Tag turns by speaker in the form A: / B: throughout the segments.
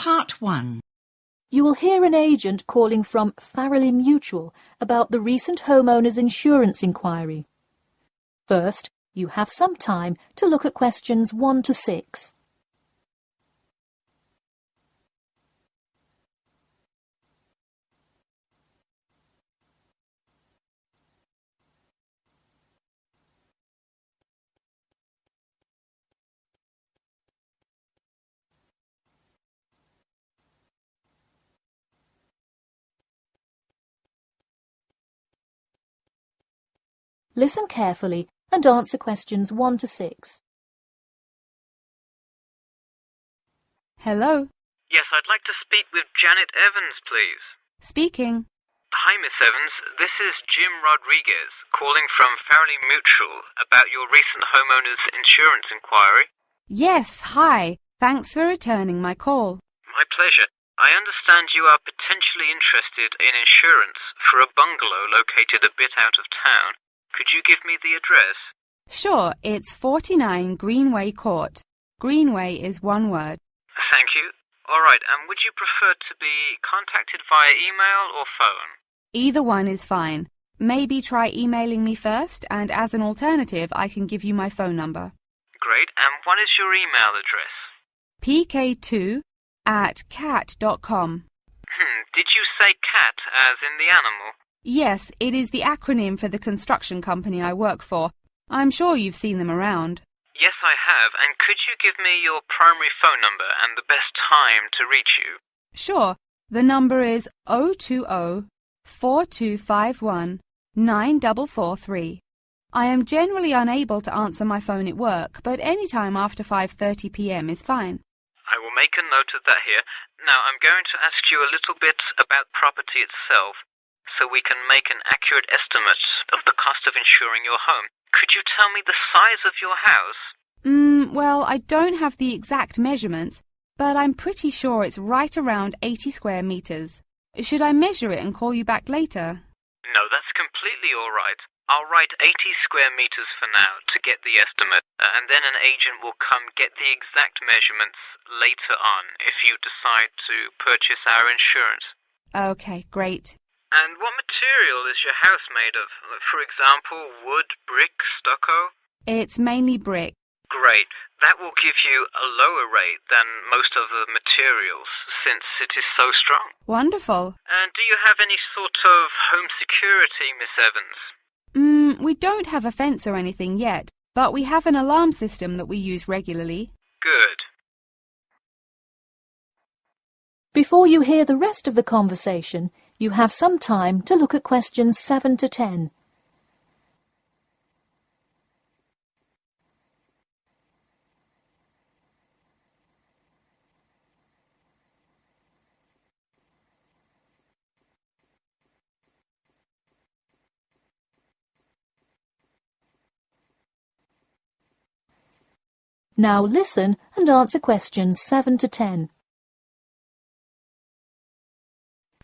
A: Part 1.
B: You will hear an agent calling from Familiarize Mutual about the recent homeowners insurance inquiry. First, you have some time to look at questions 1 to 6. Listen carefully and answer questions 1 to 6.
C: Hello.
D: Yes, I'd like to speak with Janet Evans, please.
C: Speaking.
D: Hi, Miss Evans. This is Jim Rodriguez, calling from Familiarize Mutual about your recent homeowners insurance inquiry.
C: Yes, hi. Thanks for returning my call.
D: My pleasure. I understand you are potentially interested in insurance for a bungalow located a bit out of town. Could you give me the address?
C: Sure, it's 49 Greenway Court. Greenway is one word.
D: Thank you. All right, and would you prefer to be contacted via email or phone?
C: Either one is fine. Maybe try emailing me first, and as an alternative, I can give you my phone number.
D: Great, and what is your email address?
C: pk2@cat.com.
D: Did you say cat as in the animal?
C: Yes, it is the acronym for the construction company I work for. I'm sure you've seen them around.
D: Yes, I have. And could you give me your primary phone number and the best time to reach you?
C: Sure. The number is 020-4251-9443. I am generally unable to answer my phone at work, but any time after 5:30 p.m. is fine.
D: I will make a note of that here. Now, I'm going to ask you a little bit about property itself, so we can make an accurate estimate of the cost of insuring your home. Could you tell me the size of your house?
C: Well, I don't have the exact measurements, but I'm pretty sure it's right around 80 square meters. Should I measure it and call you back later?
D: No, that's completely all right. I'll write 80 square meters for now to get the estimate, and then an agent will come get the exact measurements later on if you decide to purchase our insurance.
C: Okay, great.
D: And what material is your house made of? For example, wood, brick, stucco?
C: It's mainly brick.
D: Great. That will give you a lower rate than most of the materials, since it is so strong.
C: Wonderful.
D: And do you have any sort of home security, Miss Evans?
C: We don't have a fence or anything yet, but we have an alarm system that we use regularly.
D: Good.
B: Before you hear the rest of the conversation, you have some time to look at questions 7 to 10. Now listen and answer questions 7 to 10.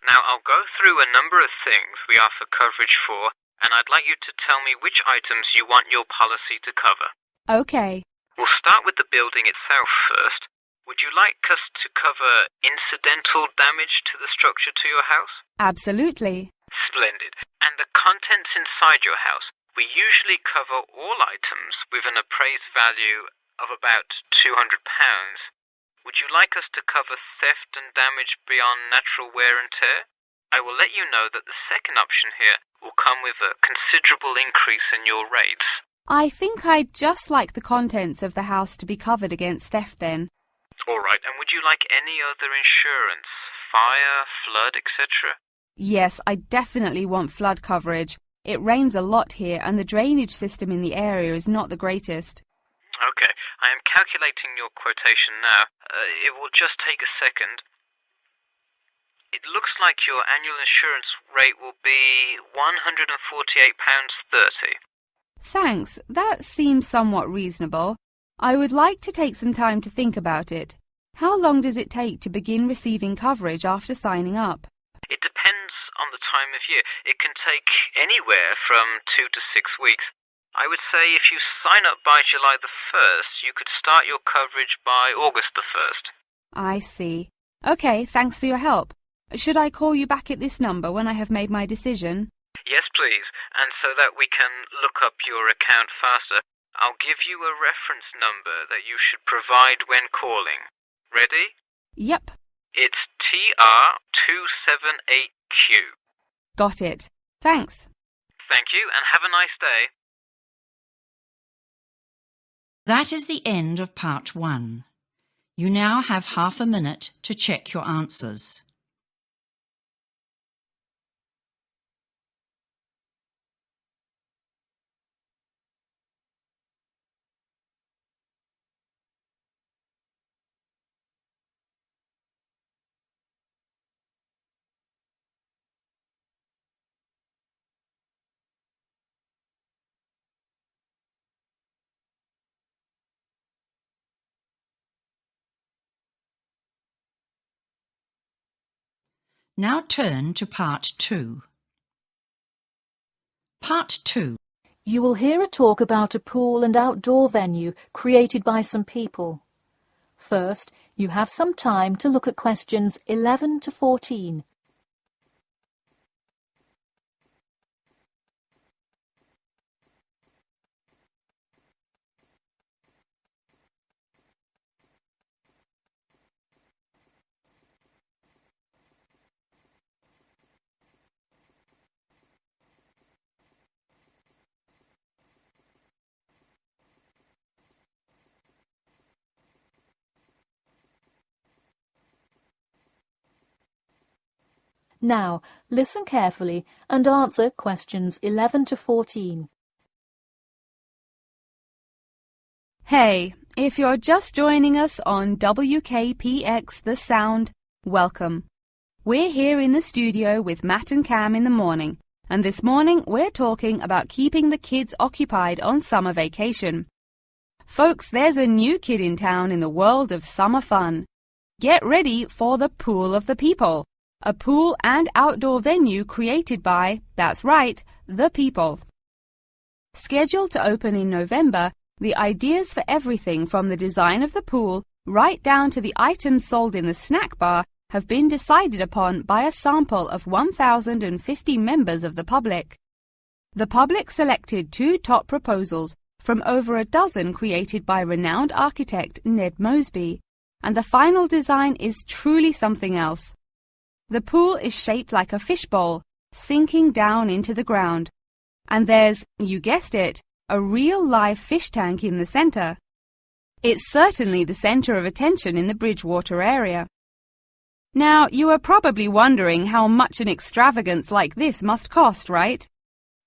D: Now, I'll go through a number of things we offer coverage for, and I'd like you to tell me which items you want your policy to cover.
C: Okay.
D: We'll start with the building itself first. Would you like us to cover incidental damage to the structure to your house?
C: Absolutely.
D: Splendid. And the contents inside your house? We usually cover all items with an appraised value of about £200. Would you like us to cover theft and damage beyond natural wear and tear? I will let you know that the second option here will come with a considerable increase in your rates.
C: I think I'd just like the contents of the house to be covered against theft then.
D: All right, and would you like any other insurance? Fire, flood, etc.?
C: Yes, I definitely want flood coverage. It rains a lot here and the drainage system in the area is not the greatest.
D: Okay, I am calculating your quotation now. It will just take a second. It looks like your annual insurance rate will be £148.30.
C: Thanks, that seems somewhat reasonable. I would like to take some time to think about it. How long does it take to begin receiving coverage after signing up?
D: It depends on the time of year. It can take anywhere from 2 to 6 weeks. I would say if you sign up by July the 1st, you could start your coverage by August the 1st.
C: I see. Okay, thanks for your help. Should I call you back at this number when I have made my decision?
D: Yes, please. And so that we can look up your account faster, I'll give you a reference number that you should provide when calling. Ready?
C: Yep.
D: It's TR278Q.
C: Got it. Thanks.
D: Thank you, and have a nice day.
A: That is the end of part 1. You now have half a minute to check your answers. Now turn to part 2. Part 2.
B: You will hear a talk about a pool and outdoor venue created by some people. First, you have some time to look at questions 11 to 14. Now, listen carefully and answer questions 11 to 14.
C: Hey, if you're just joining us on WKPX The Sound, welcome. We're here in the studio with Matt and Cam in the morning, and this morning we're talking about keeping the kids occupied on summer vacation. Folks, there's a new kid in town in the world of summer fun. Get ready for the Pool of the People, a pool and outdoor venue created by, that's right, the people. Scheduled to open in November, the ideas for everything from the design of the pool right down to the items sold in the snack bar have been decided upon by a sample of 1,050 members of the public. The public selected 2 top proposals from over a dozen created by renowned architect Ned Mosby, and the final design is truly something else. The pool is shaped like a fishbowl, sinking down into the ground. And there's, you guessed it, a real live fish tank in the center. It's certainly the center of attention in the Bridgewater area. Now, you are probably wondering how much an extravagance like this must cost, right?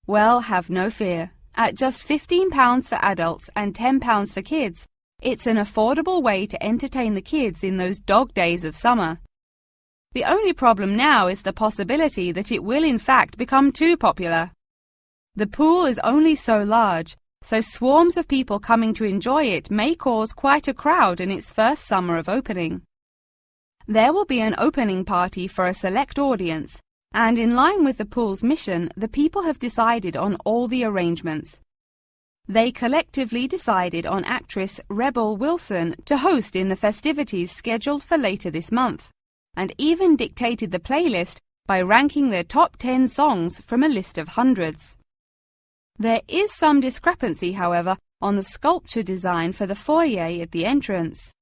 C: Well, have no fear. At just £15 for adults and £10 for kids, it's an affordable way to entertain the kids in those dog days of summer. The only problem now is the possibility that it will in fact become too popular. The pool is only so large, so swarms of people coming to enjoy it may cause quite a crowd in its first summer of opening. There will be an opening party for a select audience, and in line with the pool's mission, the people have decided on all the arrangements. They collectively decided on actress Rebel Wilson to host in the festivities scheduled for later this month, and even dictated the playlist by ranking their top 10 songs from a list of hundreds. There is some discrepancy, however, on the sculpture design for the foyer at the entrance.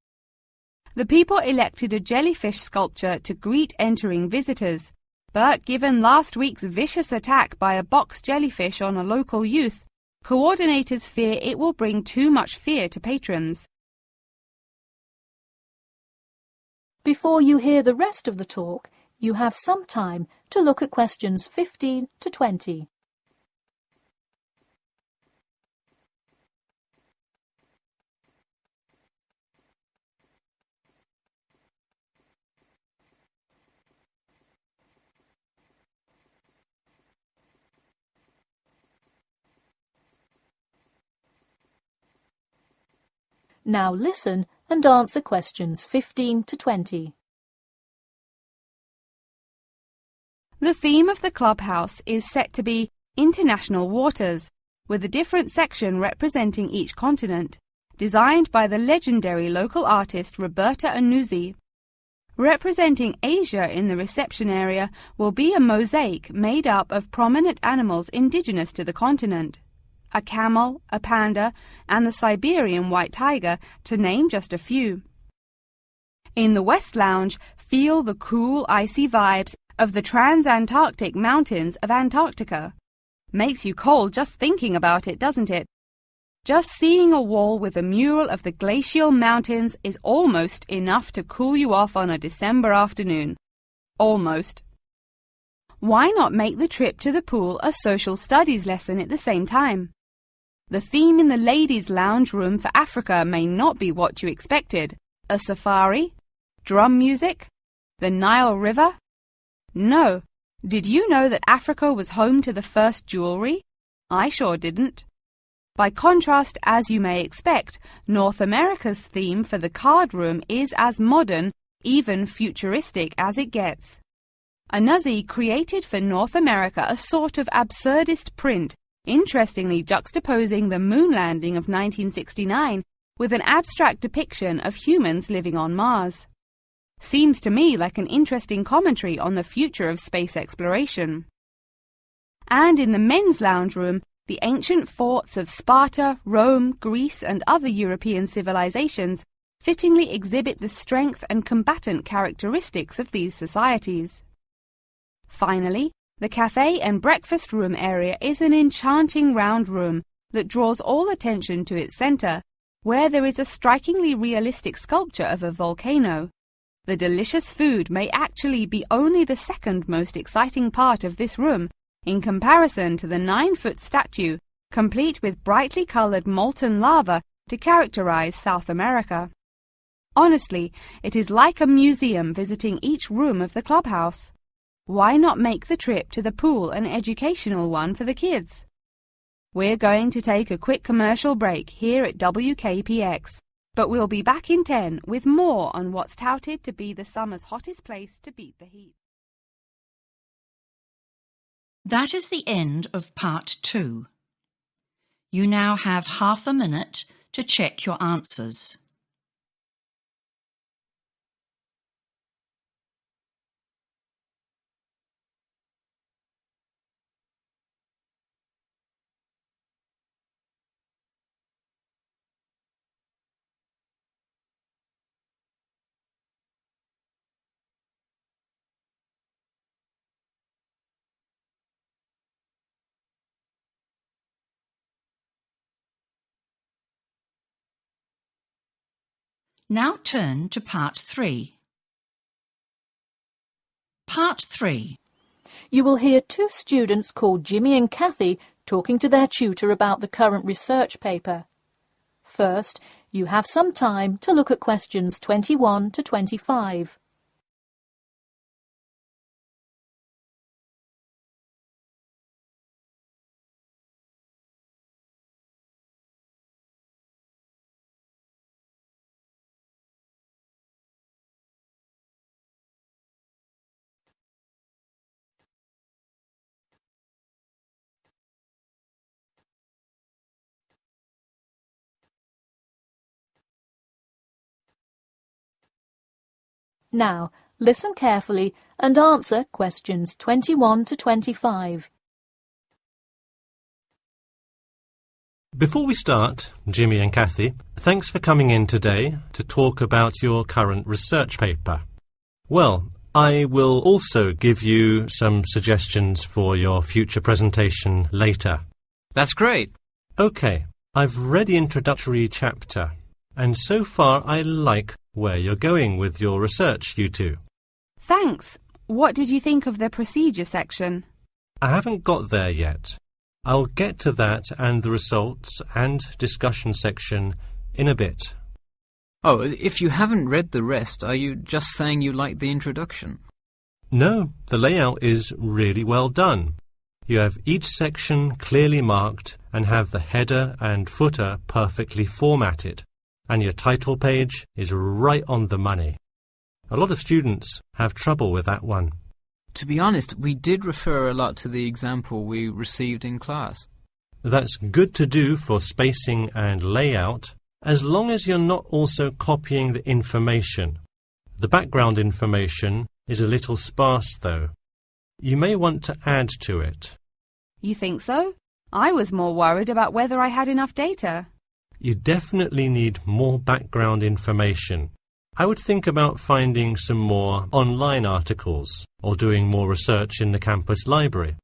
C: The people elected a jellyfish sculpture to greet entering visitors, but given last week's vicious attack by a box jellyfish on a local youth, coordinators fear it will bring too much fear to patrons.
B: Before you hear the rest of the talk, you have some time to look at questions 15 to 20. Now listen and answer questions 15 to 20.
C: The theme of the clubhouse is set to be International Waters, with a different section representing each continent, designed by the legendary local artist Roberta Annuzzi. Representing Asia in the reception area will be a mosaic made up of prominent animals indigenous to the continent. A camel, a panda, and the Siberian white tiger, to name just a few. In the West Lounge, feel the cool, icy vibes of the transantarctic mountains of Antarctica. Makes you cold just thinking about it, doesn't it? Just seeing a wall with a mural of the glacial mountains is almost enough to cool you off on a December afternoon. Almost. Why not make the trip to the pool a social studies lesson at the same time? The theme in the ladies' lounge room for Africa may not be what you expected. A safari? Drum music? The Nile River? No. Did you know that Africa was home to the first jewellery? I sure didn't. By contrast, as you may expect, North America's theme for the card room is as modern, even futuristic as it gets. Anuzi created for North America a sort of absurdist print, interestingly juxtaposing the moon landing of 1969 with an abstract depiction of humans living on Mars. Seems to me like an interesting commentary on the future of space exploration. And in the men's lounge room, the ancient forts of Sparta, Rome, Greece, and other European civilizations fittingly exhibit the strength and combatant characteristics of these societies. Finally, the cafe and breakfast room area is an enchanting round room that draws all attention to its center, where there is a strikingly realistic sculpture of a volcano. The delicious food may actually be only the second most exciting part of this room, in comparison to the 9-foot statue, complete with brightly coloured molten lava to characterize South America. Honestly, it is like a museum visiting each room of the clubhouse. Why not make the trip to the pool an educational one for the kids? We're going to take a quick commercial break here at WKPX, but we'll be back in 10 with more on what's touted to be the summer's hottest place to beat the heat.
A: That is the end of part 2. You now have half a minute to check your answers. Now turn to part 3. Part 3.
B: You will hear 2 students called Jimmy and Kathy talking to their tutor about the current research paper. First, you have some time to look at questions 21 to 25. Now, listen carefully and answer questions 21 to 25.
E: Before we start, Jimmy and Kathy, thanks for coming in today to talk about your current research paper. Well, I will also give you some suggestions for your future presentation later.
F: That's great.
E: OK, I've read the introductory chapter, and so far I like where you're going with your research, you two.
C: Thanks. What did you think of the procedure section?
E: I haven't got there yet. I'll get to that and the results and discussion section in a bit.
F: Oh, if you haven't read the rest, are you just saying you like the introduction?
E: No, the layout is really well done. You have each section clearly marked and have the header and footer perfectly formatted. And your title page is right on the money. A lot of students have trouble with that one.
F: To be honest, we did refer a lot to the example we received in class.
E: That's good to do for spacing and layout, as long as you're not also copying the information. The background information is a little sparse, though. You may want to add to it.
C: You think so? I was more worried about whether I had enough data.
E: You definitely need more background information. I would think about finding some more online articles or doing more research in the campus library.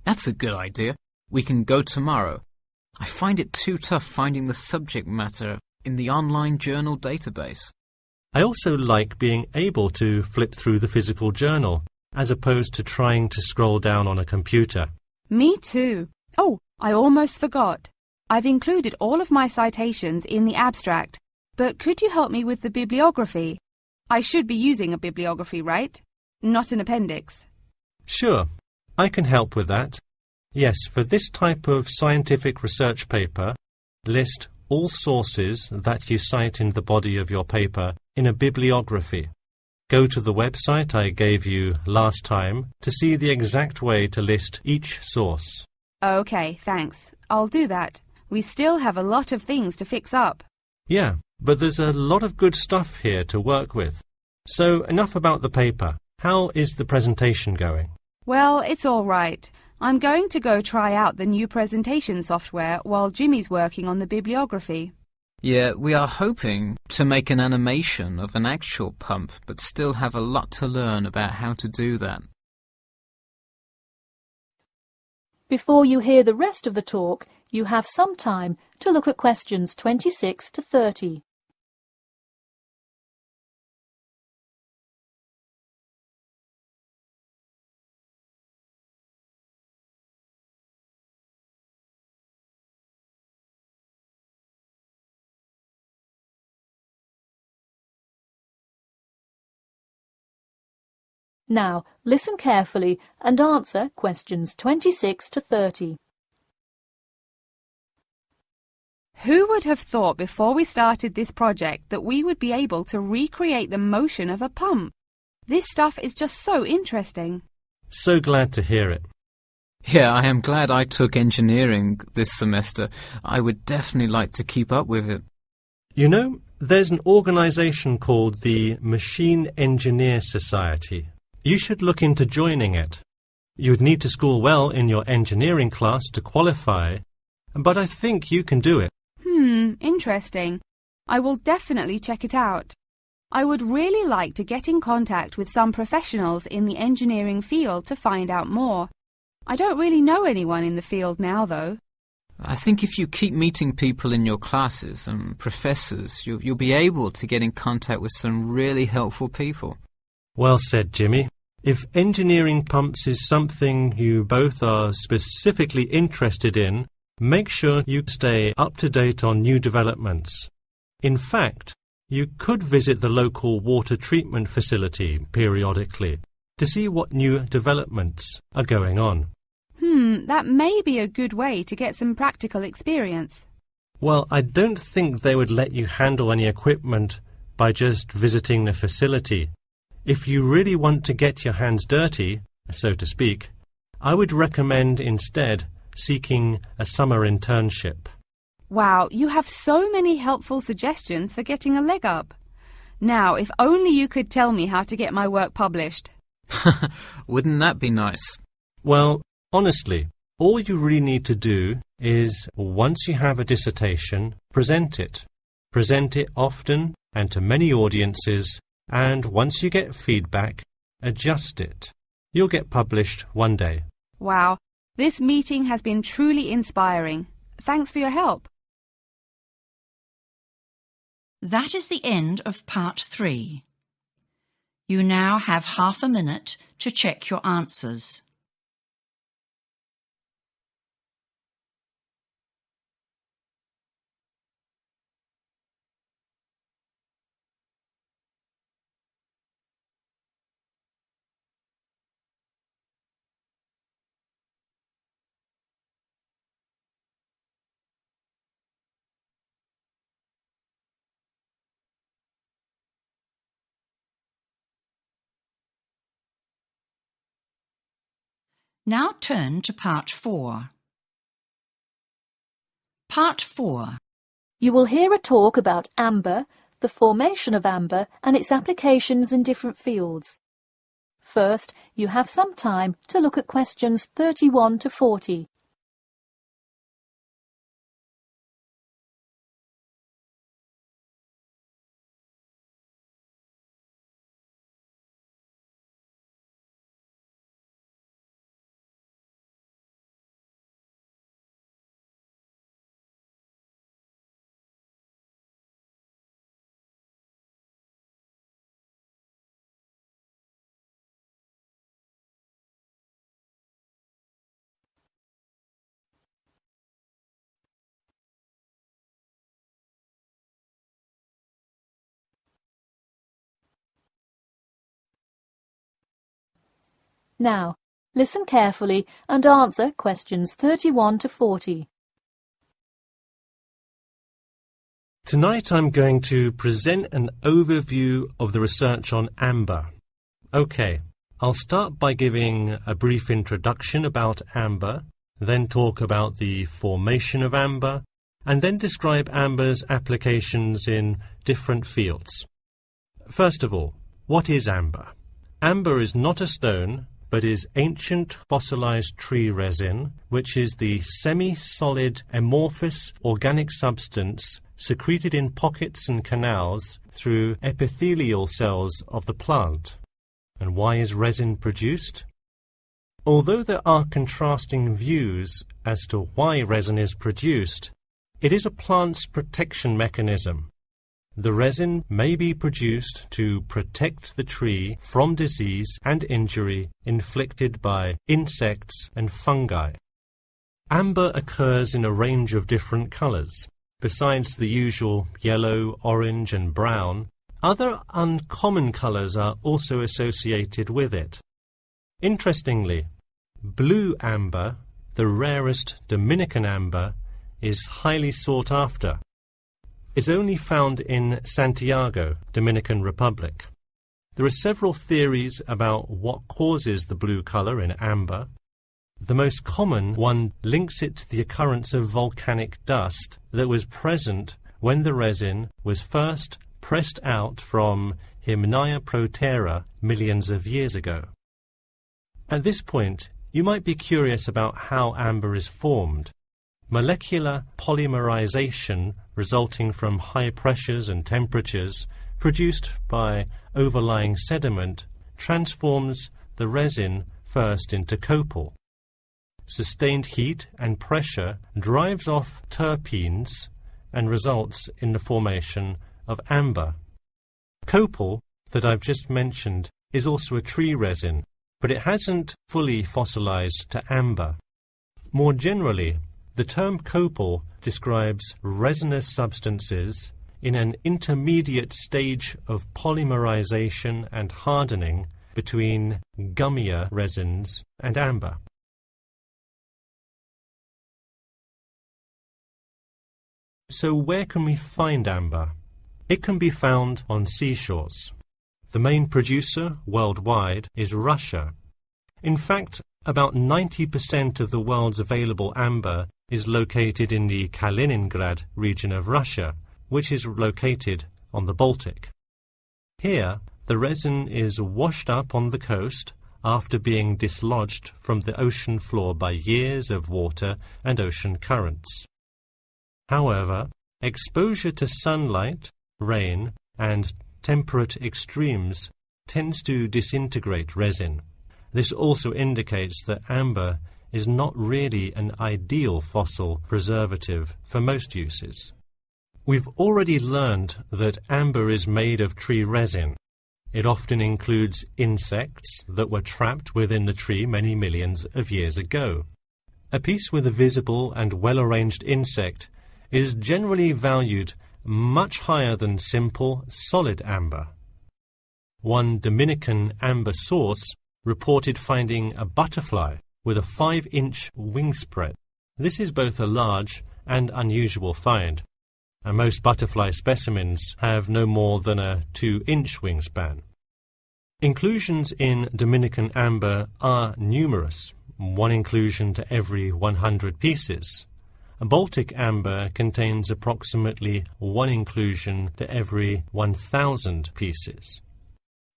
F: That's a good idea. We can go tomorrow. I find it too tough finding the subject matter in the online journal database.
E: I also like being able to flip through the physical journal as opposed to trying to scroll down on a computer.
C: Me too. Oh, I almost forgot. I've included all of my citations in the abstract, but could you help me with the bibliography? I should be using a bibliography, right? Not an appendix.
E: Sure, I can help with that. Yes, for this type of scientific research paper, list all sources that you cite in the body of your paper in a bibliography. Go to the website I gave you last time to see the exact way to list each source.
C: Okay, thanks. I'll do that. We still have a lot of things to fix up.
E: Yeah, but there's a lot of good stuff here to work with. So enough about the paper. How is the presentation going?
C: Well, it's all right. I'm going to go try out the new presentation software while Jimmy's working on the bibliography.
F: Yeah, we are hoping to make an animation of an actual pump, but still have a lot to learn about how to do that.
B: Before you hear the rest of the talk, you have some time to look at questions 26 to 30. Now, listen carefully and answer questions 26 to 30.
C: Who would have thought before we started this project that we would be able to recreate the motion of a pump? This stuff is just so interesting.
E: So glad to hear it.
F: Yeah, I am glad I took engineering this semester. I would definitely like to keep up with it.
E: You know, there's an organization called the Machine Engineer Society. You should look into joining it. You'd need to score well in your engineering class to qualify, but I think you can do it.
C: Interesting. I will definitely check it out. I would really like to get in contact with some professionals in the engineering field to find out more. I don't really know anyone in the field now, though.
F: I think if you keep meeting people in your classes and professors, you'll be able to get in contact with some really helpful people.
E: Well said, Jimmy. If engineering pumps is something you both are specifically interested in, make sure you stay up to date on new developments. In fact, you could visit the local water treatment facility periodically to see what new developments are going on.
C: That may be a good way to get some practical experience.
E: Well, I don't think they would let you handle any equipment by just visiting the facility. If you really want to get your hands dirty, so to speak, I would recommend instead seeking a summer internship.
C: Wow, you have so many helpful suggestions for getting a leg up. Now, if only you could tell me how to get my work published.
F: Wouldn't that be nice?
E: Well, honestly, all you really need to do is, once you have a dissertation, present it. Present it often and to many audiences, and once you get feedback, adjust it. You'll get published one day.
C: Wow, this meeting has been truly inspiring. Thanks for your help.
A: That is the end of part 3. You now have half a minute to check your answers. Now turn to part 4. Part 4.
B: You will hear a talk about amber, the formation of amber and its applications in different fields. First, you have some time to look at questions 31 to 40. Now, listen carefully and answer questions 31 to 40.
E: Tonight I'm going to present an overview of the research on amber. Okay, I'll start by giving a brief introduction about amber, then talk about the formation of amber, and then describe amber's applications in different fields. First of all, what is amber? Amber is not a stone, but is ancient fossilized tree resin, which is the semi-solid amorphous organic substance secreted in pockets and canals through epithelial cells of the plant. And why is resin produced? Although there are contrasting views as to why resin is produced, it is a plant's protection mechanism. The resin may be produced to protect the tree from disease and injury inflicted by insects and fungi. Amber occurs in a range of different colors. Besides the usual yellow, orange and brown, other uncommon colors are also associated with it. Interestingly, blue amber, the rarest Dominican amber, is highly sought after. It's only found in Santiago, Dominican Republic. There are several theories about what causes the blue color in amber. The most common one links it to the occurrence of volcanic dust that was present when the resin was first pressed out from Hymnaea protera millions of years ago. At this point, you might be curious about how amber is formed. Molecular polymerization resulting from high pressures and temperatures produced by overlying sediment transforms the resin first into copal. Sustained heat and pressure drives off terpenes and results in the formation of amber. Copal, that I've just mentioned, is also a tree resin, but it hasn't fully fossilized to amber. More generally, the term copal describes resinous substances in an intermediate stage of polymerization and hardening between gummier resins and amber. So where can we find amber? It can be found on seashores. The main producer worldwide is Russia. In fact, about 90% of the world's available amber is located in the Kaliningrad region of Russia, which is located on the Baltic. Here, the resin is washed up on the coast after being dislodged from the ocean floor by years of water and ocean currents. However, exposure to sunlight, rain, and temperate extremes tends to disintegrate resin. This also indicates that amber is not really an ideal fossil preservative for most uses. We've already learned that amber is made of tree resin. It often includes insects that were trapped within the tree many millions of years ago. A piece with a visible and well-arranged insect is generally valued much higher than simple, solid amber. One Dominican amber source reported finding a butterfly with a 5-inch wingspread. This is both a large and unusual find, and most butterfly specimens have no more than a 2-inch wingspan. Inclusions in Dominican amber are numerous, one inclusion to every 100 pieces. Baltic amber contains approximately 1 inclusion to every 1,000 pieces.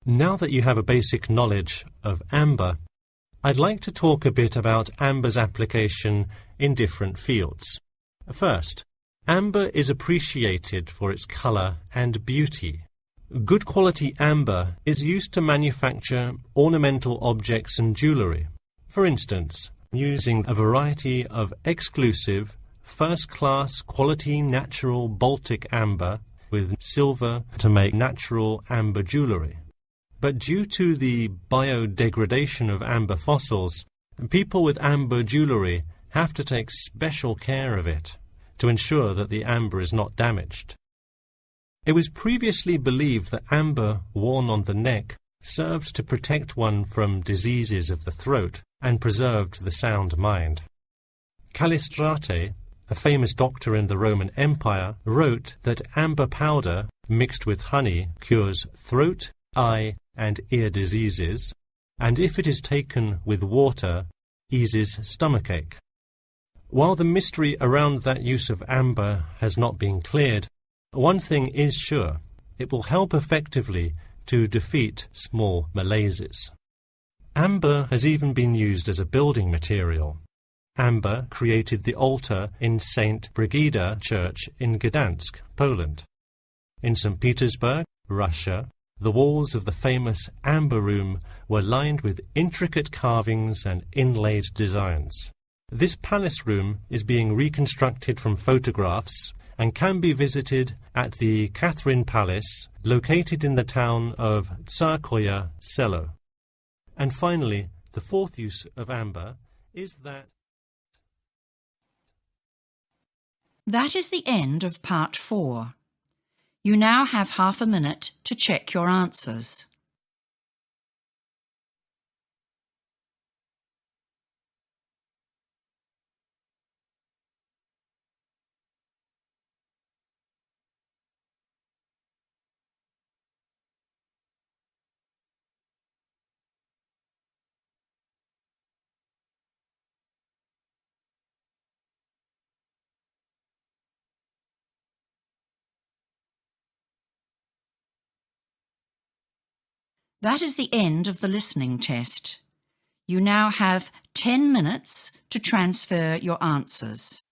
E: Now that you have a basic knowledge of amber, I'd like to talk a bit about amber's application in different fields. First, amber is appreciated for its colour and beauty. Good quality amber is used to manufacture ornamental objects and jewellery. For instance, using a variety of exclusive, first-class quality natural Baltic amber with silver to make natural amber jewellery. But due to the biodegradation of amber fossils, people with amber jewellery have to take special care of it to ensure that the amber is not damaged. It was previously believed that amber worn on the neck served to protect one from diseases of the throat and preserved the sound mind. Callistrate, a famous doctor in the Roman Empire, wrote that amber powder mixed with honey cures throat, eye, and ear diseases, and if it is taken with water, eases stomachache. While the mystery around that use of amber has not been cleared, one thing is sure: it will help effectively to defeat small malaises. Amber has even been used as a building material. Amber created the altar in St. Brigida Church in Gdansk, Poland. In St. Petersburg, Russia, the walls of the famous Amber Room were lined with intricate carvings and inlaid designs. This palace room is being reconstructed from photographs and can be visited at the Catherine Palace, located in the town of Tsarskoye Selo. And finally, the fourth use of amber is that...
A: That is the end of part 4. You now have half a minute to check your answers. That is the end of the listening test. You now have 10 minutes to transfer your answers.